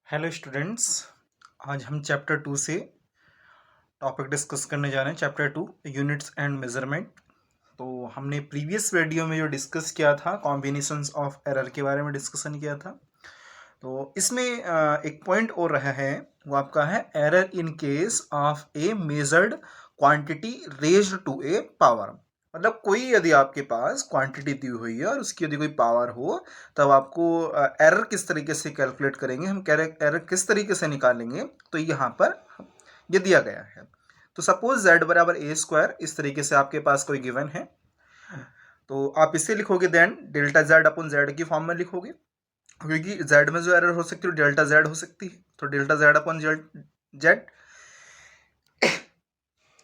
Hello students. आज हम chapter 2 से टॉपिक डिस्कस करने जा रहे हैं। Chapter 2 units and measurement. तो हमने प्रीवियस वीडियो में जो डिस्कस किया था कॉम्बिनेशंस ऑफ एरर के बारे में डिस्कशन किया था। तो इसमें एक पॉइंट और रहा है, वो आपका है error in case of a measured quantity raised to a power. मतलब कोई यदि आपके पास क्वांटिटी दी हुई है और उसकी यदि कोई पावर हो, तब आपको एरर किस तरीके से कैलकुलेट करेंगे, हम एरर किस तरीके से निकालेंगे, तो यहाँ पर ये दिया गया है। तो सपोज z बराबर ए स्क्वायर, इस तरीके से आपके पास कोई गिवन है, तो आप इसे लिखोगे then delta z upon z की फॉर्म में लिखोगे, क्योंकि z में जो एरर हो सकती है डेल्टा z हो सकती है। तो delta z upon z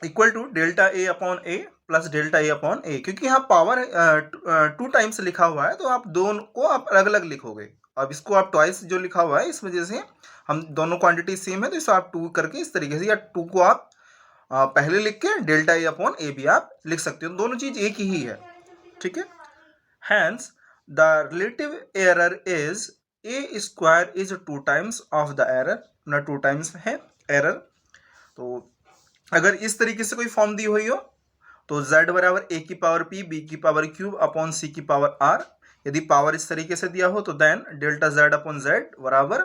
equal to delta a upon a plus delta a upon a, क्योंकि यहाँ पावर 2 टाइम्स लिखा हुआ है, तो आप दोनों को आप अलग अलग लिखोगे। अब इसको आप ट्वाइस जो लिखा हुआ है, इस वजह से हम दोनों क्वांटिटी सेम है, तो इसे आप 2 करके इस तरीके से, या 2 को आप पहले लिख के डेल्टा ए अपॉन ए भी आप लिख सकते हो, दोनों चीज एक ही है। ठीक है। Hence the relative error is a square is 2 times of the error, ना 2 टाइम्स है एरर। तो अगर इस तरीके से कोई फॉर्म दी हुई हो, तो z बराबर a की पावर p, b की पावर क्यूब अपॉन c की पावर r। यदि पावर इस तरीके से दिया हो, तो then delta z upon z बराबर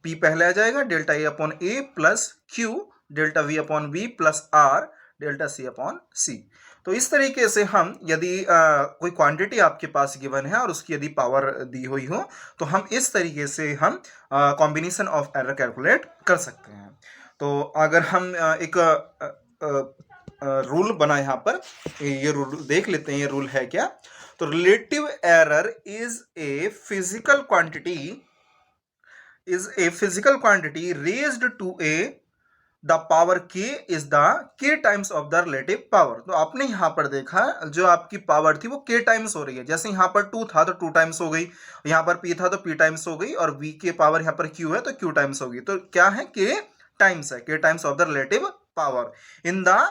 p पहले आ जाएगा, delta a upon a plus q, delta v upon v plus r, delta c upon c। तो इस तरीके से हम यदि कोई क्वांटिटी आपके पास गिवन है और उसकी यदि पावर दी हुई हो, तो हम इस तरीके से हम कॉम्बिनेशन ऑफ एरर कैलकुलेट कर सकते हैं। तो अगर हम एक रूल बना यहाँ पर, ये रूल देख लेते हैं, ये रूल है क्या। तो relative error is a physical quantity raised to a the power k is the k times of the relative power. तो आपने यहाँ पर देखा जो आपकी पावर थी वो k टाइम्स हो रही है। जैसे यहाँ पर 2 था तो 2 टाइम्स हो गई, यहाँ पर p था तो p टाइम्स हो गई, और v के पावर यहाँ पर q है तो q टाइम्स होगी। तो क्या है, k टाइम्स है, k times of the relative power in the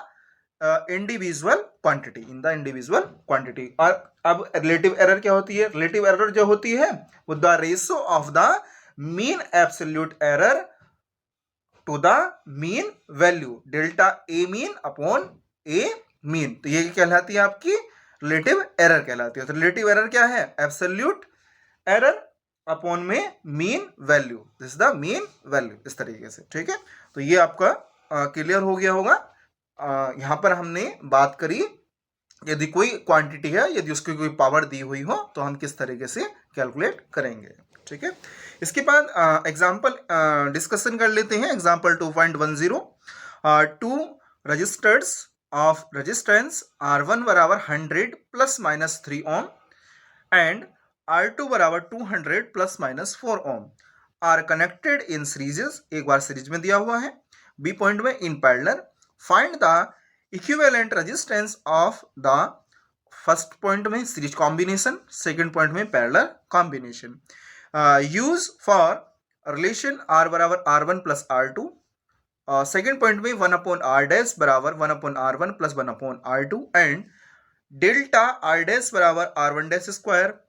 individual quantity. और अब रिलेटिव एरर क्या होती है, रिलेटिव एरर जो होती है वो the ratio of the mean absolute error to the mean value, delta a mean upon a mean. तो ये कहलाती है आपकी रिलेटिव एरर कहलाती है। तो रिलेटिव एरर क्या है, एब्सोल्यूट एरर अपॉन में mean value, this is the mean value, इस तरीके से। ठीक है। तो ये आपका क्लियर हो गया होगा। यहाँ पर हमने बात करी यदि कोई क्वांटिटी है, यदि उसकी कोई पावर दी हुई हो, तो हम किस तरीके से कैलकुलेट करेंगे। ठीक है। इसके बाद एग्जाम्पल डिस्कशन कर लेते हैं। Example 2.10, 2 resistors of resistance R1 बराबर 100 plus minus 3 ohm and R2 बराबर 200 plus minus 4 ohm are connected in series. एक बार सीरीज में दिया हुआ है। बी पॉइंट में in parallel find the equivalent resistance of the, first point में सीरीज कॉम्बिनेशन, सेकंड पॉइंट में parallel combination. Use for relation R बराबर R1 plus R2। Second point में 1 अपॉन R डैश बराबर 1 upon R1 plus 1 upon R2 and delta R dash बराबर R1 dash square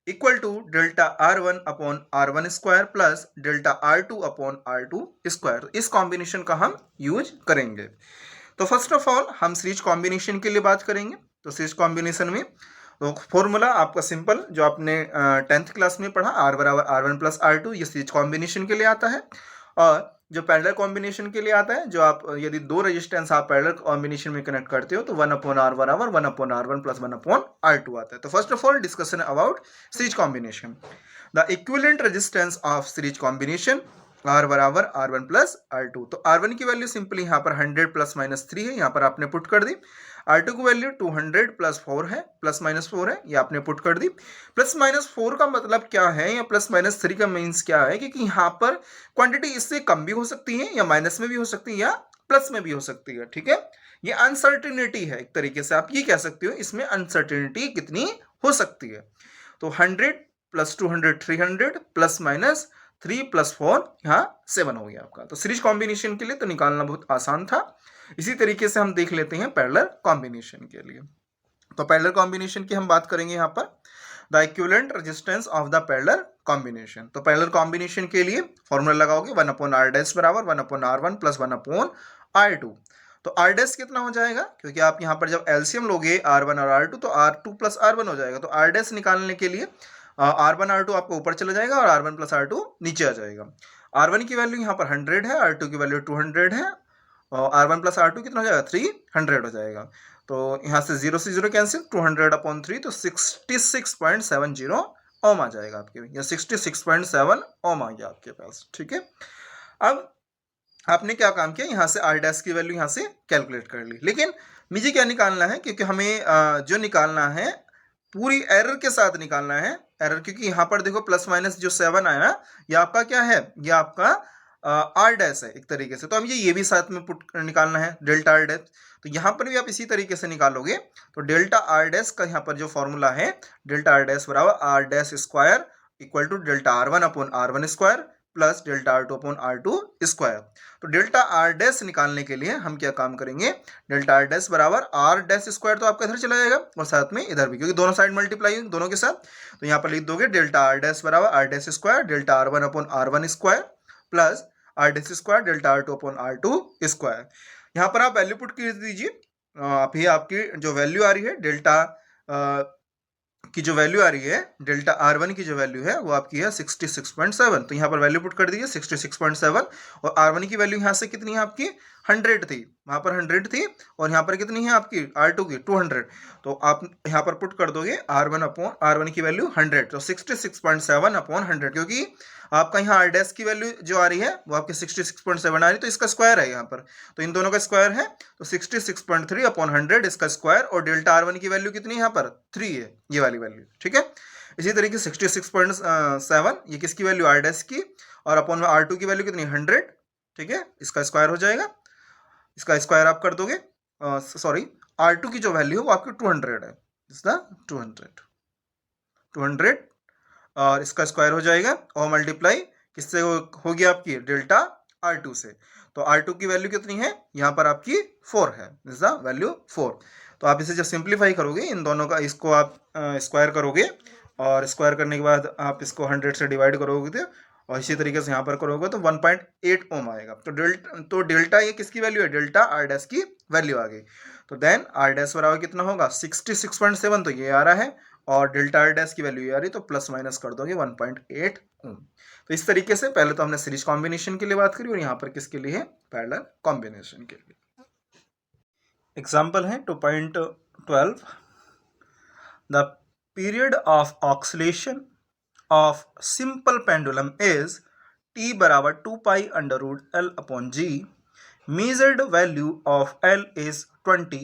equal to delta R1 upon R1 square plus delta R2 upon R2 square. इस combination का हम use करेंगे। तो first of all हम series combination के लिए बात करेंगे। तो सीरीज कॉम्बिनेशन में तो फॉर्मूला आपका सिंपल जो आपने 10th क्लास में पढ़ा, R बराबर R1 प्लस R2, ये सीरीज कॉम्बिनेशन के लिए आता है। और जो पैरेलल कॉम्बिनेशन के लिए आता है, जो आप यदि 2 रेजिस्टेंस आप पैरेलल कॉम्बिनेशन में कनेक्ट करते हो, तो 1 अपॉन R बराबर 1 upon R1 plus 1 upon R2 आता है। तो first of all discussion about series combination. The equivalent resistance of series combination R बराबर R1 प्लस R2। तो R1 की वैल्यू सिंपली यहाँ पर 100 प्लस माइनस 3 है, यहाँ पर आपने पुट कर दी। R2 की वैल्यू 200 प्लस 4 है, प्लस माइनस 4 है, ये आपने पुट कर दी। प्लस माइनस 4 का मतलब क्या है, या प्लस माइनस 3 का मीन्स क्या है, क्योंकि यहाँ पर क्वांटिटी इससे कम भी हो सकती है, या माइनस में भी हो सकती है, या प्लस में भी हो सकती है। ठीक है। ये अनसर्टिनिटी है, एक तरीके से आप ये कह सकते हो, इसमें अनसर्टिनिटी कितनी हो सकती है। तो 100 प्लस 200 300 प्लस माइनस 3 प्लस 4 यहाँ 7 हो गया आपका। तो सीरीज कॉम्बिनेशन के लिए तो निकालना बहुत आसान था। इसी तरीके से हम देख लेते हैं पैरेलल कॉम्बिनेशन के लिए। तो पैरेलल कॉम्बिनेशन की हम बात करेंगे यहाँ पर। The equivalent resistance of the parallel combination. तो पैरेलल कॉम्बिनेशन के लिए फॉर्मूला लगाओगे 1/r' बराबर 1/r1 प्लस 1/r2। तो r डैश कितना हो जाएगा, क्योंकि आप यहाँ पर जब एलसीएम लोगे r1 और r2 तो r2 प्लस r1 हो जाएगा। तो r डैश निकालने के लिए r1 r2 आपको ऊपर चला जाएगा और r1 प्लस r2 नीचे आ जाएगा। r1 की वैल्यू यहाँ पर 100 है, r2 की वैल्यू 200 है और r1 प्लस r2 कितना हो जाएगा 300 हो जाएगा। तो यहाँ से 0 से 0 कैंसिल, 200/3 तो 66.70 ओम आ जाएगा आपके, या 66.7 ओम आ गया आपके पास। ठीक है, अब आपने क्या काम किया, यहाँ से r डैश की वैल्यू यहाँ से कैलकुलेट कर ली, लेकिन मुझे क्या निकालना है, क्योंकि हमें जो निकालना है पूरी एरर के साथ निकालना है एरर, क्योंकि यहाँ पर देखो प्लस माइनस जो 7 आया ये आपका क्या है, ये आपका r डैश है एक तरीके से। तो हम ये भी साथ में पुट निकालना है डेल्टा r डैश। तो यहाँ पर भी आप इसी तरीके से निकालोगे। तो डेल्टा r डैश का यहाँ पर जो फॉर्मूला है, डेल्टा r डैश बराबर r dash square equal to delta r1/r1 square plus delta r2/r2 square. तो डेल्टा r डैश निकालने के लिए हम क्या काम करेंगे, डेल्टा r डैश बराबर r डैश स्क्वायर तो आपका इधर चला जाएगा और साथ में इधर भी, क्योंकि दोनों साइड मल्टीप्लाई दोनों के साथ। तो यहाँ पर लिख दोगे डेल्टा r डैश बराबर r dash square delta r1/r1 square plus r dash square delta r2/r2 square. यहाँ पर आप वैल्यू पुट कर दीजिए। अभी आपकी जो वैल्यू आ रही है डेल्टा की जो वैल्यू आ रही है, डेल्टा r1 की जो वैल्यू है वो आपकी है 66.7। तो यहाँ पर वैल्यू पुट कर दीजिए 66.7 और r1 की वैल्यू यहाँ से कितनी है आपकी 100 थी, वहाँ पर 100 थी और यहाँ पर कितनी है आपकी r2 की 200। तो आप यहाँ पर पुट कर दोगे r1 की वैल्यू 100, तो 66.7/100, क्योंकि आपका यहाँ r डैश की वैल्यू जो आ रही है वो आपकी 66.7 आ रही है, तो इसका स्क्वायर है यहाँ पर, तो इन दोनों का स्क्वायर है तो 66.3/100 इसका स्क्वायर। और डेल्टा r1 की वैल्यू कितनी है यहाँ पर 3 है, ये वाली वैल्यू। ठीक है, इसी तरीके 66.7 ये किसकी वैल्यू r डैश की, और अपॉन में r2 की वैल्यू कितनी 100। ठीक है, इसका स्क्वायर हो जाएगा, इसका स्क्वायर आप कर दोगे, सॉरी r2 की जो वैल्यू है वो आपकी 200 है, इसका 200 और इसका स्क्वायर हो जाएगा और मल्टीप्लाई किससे हो गया आपकी डेल्टा r2 से। तो r2 की वैल्यू कितनी है यहाँ पर आपकी 4 है, इज द वैल्यू 4। तो आप इसे जब सिंप्लीफाई करोगे इन दोनों का, इसको आप स्क्वायर करोगे और स्क्वायर करने के बाद आप इसको 100 से डिवाइड करोगे और इसी तरीके से यहाँ पर करोगे तो 1.8 ओम आएगा। तो डेल्टा ये किसकी वैल्यू है, डेल्टा r डैश की वैल्यू आ गई। तो देन r डैश बराबर कितना होगा 66.7, तो ये आ रहा है और डेल्टा r डैश की वैल्यू ये आ रही, तो प्लस माइनस कर दोगे 1.8 ओम। तो इस तरीके से पहले तो हमने सीरीज कॉम्बिनेशन के लिए बात करी और यहाँ पर किसके लिए है, पैरेलल कॉम्बिनेशन के लिए। एग्जाम्पल है 2.12, the period of oscillation of simple pendulum is t बराबर 2π√L/g, measured value of L is 20,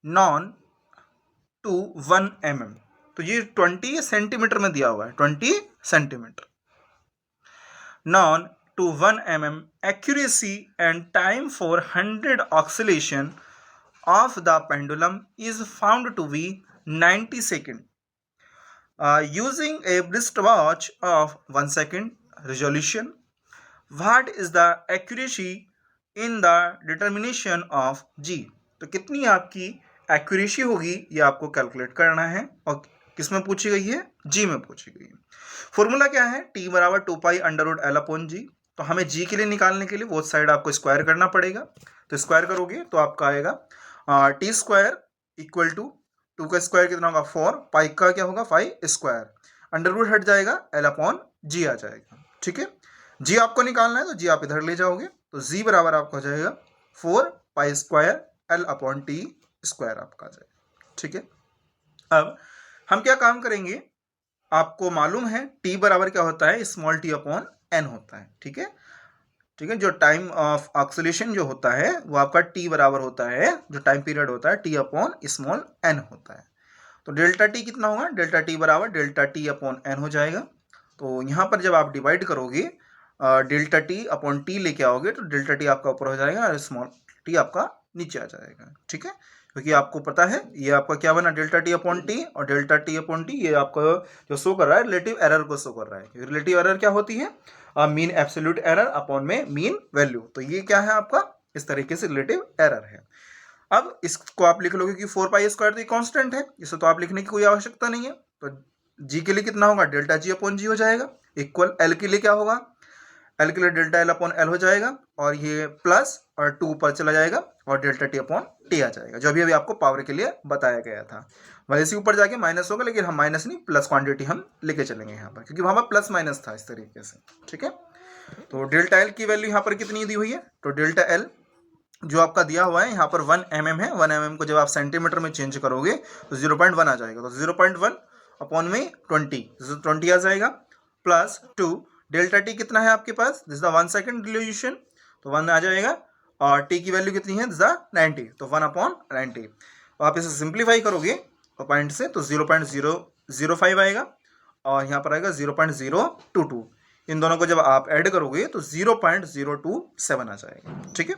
non to 1 mm। तो ये 20 सेंटीमीटर में दिया हुआ है, 20 centimetre. Known to 1 mm accuracy and time for 100 oscillation of the pendulum is found to be 90 seconds. Using a wristwatch of 1 second resolution, what is the accuracy in the determination of G? तो कितनी आपकी accuracy होगी ये आपको calculate करना है और किस में पूछी गई है, G में पूछी गई है। फॉर्मूला क्या है, T बराबर 2π√L/g। तो हमें G के लिए निकालने के लिए बोथ साइड आपको स्क्वायर करना पड़ेगा। तो स्क्वायर करोगे तो आपका आएगा टी स्क्वायर इक्वल टू 2 का स्क्वायर कितना होगा 4, पाई का क्या होगा 5 स्क्वायर, अंडर रूट हट जाएगा L/g आ जाएगा। ठीक है, G आपको निकालना है तो G आप इधर ले जाओगे तो G बराबर आपका हो जाएगा 4π² L/t स्क्वायर आपका आ जाएगा। ठीक है, अब हम क्या काम करेंगे, आपको मालूम है T बराबर क्या होता है, स्मॉल t/n होता है। ठीक है, ठीक है, जो टाइम ऑफ ऑक्सीलेशन जो होता है वो आपका T बराबर होता है, जो टाइम पीरियड होता है T/n होता है। तो डेल्टा T कितना होगा, डेल्टा T बराबर डेल्टा T/n हो जाएगा। तो यहाँ पर जब आप डिवाइड करोगे डेल्टा T/t लेके आओगे तो डेल्टा T आपका ऊपर हो जाएगा और स्मॉल t आपका नीचे आ जाएगा। ठीक है, क्योंकि आपको पता है ये आपका क्या बना डेल्टा T/t और डेल्टा T/t ये आपका जो शो कर रहा है रिलेटिव एरर को शो कर रहा है। रिलेटिव एरर क्या होती है, मीन एब्सोल्यूट एरर अपॉन में मीन वैल्यू। तो ये क्या है आपका, इस तरीके से रिलेटिव एरर है। अब इसको आप लिख लोगे कि 4π² तो ये कांस्टेंट है, इसे तो आप लिखने की कोई आवश्यकता नहीं है। तो जी के लिए कितना होगा, डेल्टा जी अपॉन जी हो जाएगा, इक्वल एल के लिए क्या होगा, एल के लिए डेल्टा एल अपॉन एल हो जाएगा, और ये प्लस और 2 ऊपर चला जाएगा और डेल्टा टी अपॉन टी आ जाएगा, जो अभी आपको पावर के लिए बताया गया था। वैसे ऊपर जाके माइनस होगा, लेकिन हम माइनस नहीं प्लस क्वांटिटी हम लेके चलेंगे यहाँ पर, क्योंकि वहाँ पर प्लस माइनस था इस तरीके से। ठीक है, तो डेल्टा एल की वैल्यू यहाँ पर कितनी दी हुई है, तो डेल्टा एल जो आपका दिया हुआ है यहाँ पर 1 mm है, 1 mm को जब आप सेंटीमीटर में चेंज करोगे तो 0.1 आ जाएगा, तो 0.1 अपॉन में 20 आ जाएगा, प्लस 2 डेल्टा टी कितना है आपके पास, दिस द 1 सेकंड रिवोल्यूशन, तो 1 आ जाएगा, और टी की वैल्यू कितनी है, दिस द 90, तो 1 अपॉन 90। आप इसे सिंप्लीफाई करोगे पॉइंट से तो 0.005 आएगा, और यहाँ पर आएगा 0.022, इन दोनों को जब आप ऐड करोगे तो 0.027 आ जाएगा। ठीक है,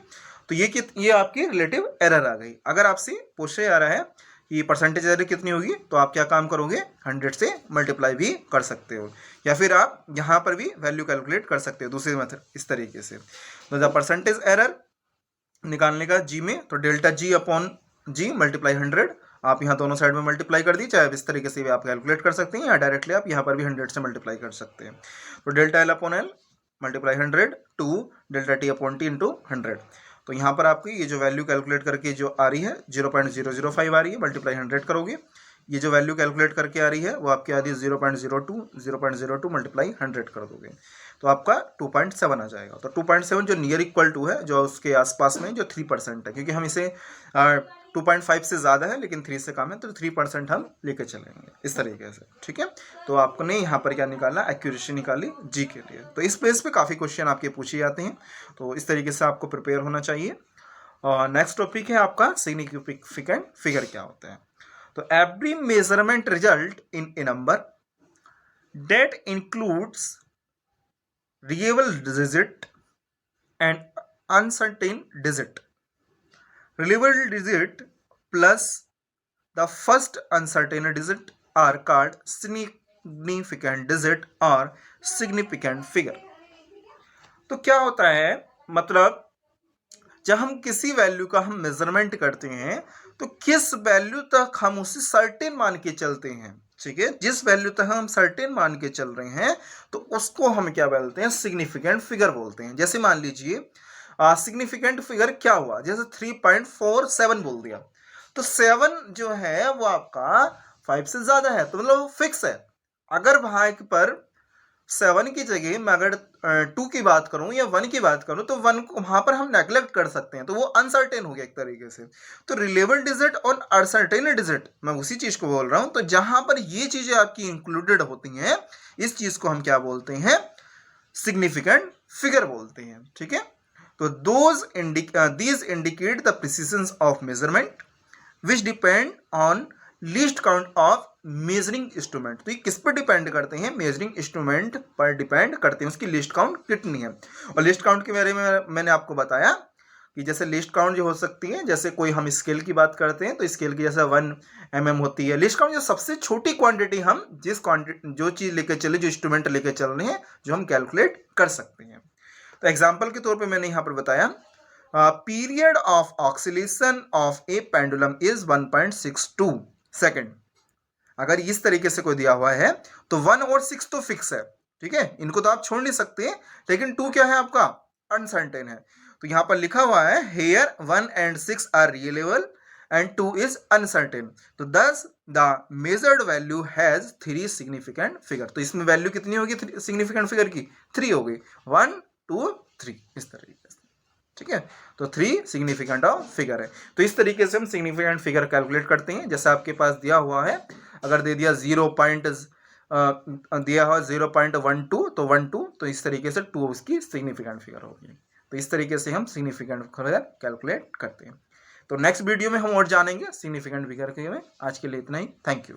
तो ये आपकी रिलेटिव एरर आ गई। अगर आपसे पूछा जा रहा है कि परसेंटेज एरर कितनी होगी, तो आप क्या काम करोगे, 100 से मल्टीप्लाई भी कर सकते हो, या फिर आप यहाँ पर भी वैल्यू कैलकुलेट कर सकते हो दूसरे मेथड इस तरीके से। तो जब परसेंटेज एरर निकालने का जी में, तो डेल्टा जी अपॉन जी मल्टीप्लाई 100, आप यहाँ दोनों साइड में मल्टीप्लाई कर दी, चाहे इस तरीके से भी आप कैलकुलेट कर सकते हैं, या डायरेक्टली आप यहाँ पर भी 100 से मल्टीप्लाई कर सकते हैं। तो delta L upon L multiply 100 to delta T upon T into 100, तो यहाँ पर आपकी ये जो वैल्यू कैलकुलेट करके जो आ रही है 0.005 आ रही है, मल्टीप्लाई 100 करोगे, ये जो वैल्यू कैलकुलेट करके आ रही है वो आपकी आ रही है 0.02 मल्टीप्लाई 100 कर दोगे तो आपका 2.7 आ जाएगा। तो 2.7 जो नियर इक्वल टू है, जो उसके आसपास में जो 3% है, क्योंकि हम इसे 2.5 से ज़्यादा है लेकिन 3 से कम है, तो 3% हम लेके चलेंगे इस तरीके से। ठीक है, तो आपने यहाँ पर क्या निकाला, एक्यूरेसी निकाली जी के लिए। तो इस बेस पे काफ़ी क्वेश्चन आपके पूछे जाते हैं, तो इस तरीके से आपको प्रिपेयर होना चाहिए। और नेक्स्ट टॉपिक है आपका सिग्निफिकेंट फिगर क्या होता है। तो every measurement result in A number that includes real digit and uncertain digit. Reliable digit plus the first uncertain digit are called significant digit or significant figure। तो क्या होता है, मतलब जब हम किसी वैल्यू का हम मेजरमेंट करते हैं तो किस वैल्यू तक हम उसे सर्टेन मान के चलते हैं। ठीक है, जिस वैल्यू तक हम सर्टेन मान के चल रहे हैं तो उसको हम क्या बोलते हैं, सिग्निफिकेंट फिगर बोलते हैं। जैसे मान लीजिए सिग्निफिकेंट फिगर क्या हुआ, जैसे 3.47 बोल दिया, तो 7 जो है वो आपका 5 से ज्यादा है, तो मतलब फिक्स है। अगर वहां पर 7 की जगह मैं अगर 2 की बात करूं या 1 की बात करूं, तो 1 को वहां पर हम नेग्लेक्ट कर सकते हैं, तो वो अनसर्टेन हो गया एक तरीके से। तो रिलेबल डिजिट और अनसर्टेन डिजिट, मैं उसी चीज को बोल रहा हूं। तो जहां पर ये चीजें आपकी इंक्लूडेड होती हैं, इस चीज को हम क्या बोलते हैं, सिग्निफिकेंट फिगर बोलते हैं। ठीक है, तो these indicate the precision of measurement which depend on least count of measuring instrument। तो ये किस पर डिपेंड करते हैं, मेजरिंग इंस्ट्रूमेंट पर डिपेंड करते हैं, उसकी लिस्ट काउंट कितनी है। और लिस्ट काउंट के बारे में मैंने आपको बताया कि जैसे लिस्ट काउंट जो हो सकती है, जैसे कोई हम स्केल की बात करते हैं तो स्केल की जैसे 1 mm होती है। लिस्ट काउंट जो सबसे छोटी क्वांटिटी, हम जिस क्वांटिटी जो चीज लेके चले, जो इंस्ट्रूमेंट लेके चल रहे हैं, जो हम कैलकुलेट कर सकते हैं। तो एग्जाम्पल के तौर पे मैंने यहाँ पर बताया period of oscillation of A pendulum is 1.62 second. अगर इस तरीके से कोई दिया हुआ है तो 1 और 6 तो फिक्स है, ठीक है, इनको तो आप छोड़ नहीं सकते, लेकिन 2 क्या है आपका, अनसर्टेन है। तो यहाँ पर लिखा हुआ है here 1 and 6 are reliable and 2 is uncertain. तो thus the measured value has 3 significant figure. तो इसमें वैल्यू कितनी होगी सिग्निफिकेंट फिगर की, 3 होगी, 1 2 3 इस तरीके से। ठीक है, तो 3 सिग्निफिकेंट ऑफ फिगर है। तो इस तरीके से हम सिग्निफिकेंट फिगर कैलकुलेट करते हैं। जैसे आपके पास दिया हुआ है, अगर दे दिया 0.12 तो 12, तो इस तरीके से 2 उसकी सिग्निफिकेंट फिगर होगी। तो इस तरीके से हम सिग्निफिकेंट फिगर कैलकुलेट करते हैं। तो नेक्स्ट वीडियो में हम और जानेंगे सिग्निफिकेंट फिगर के में। आज के लिए इतना ही, थैंक यू।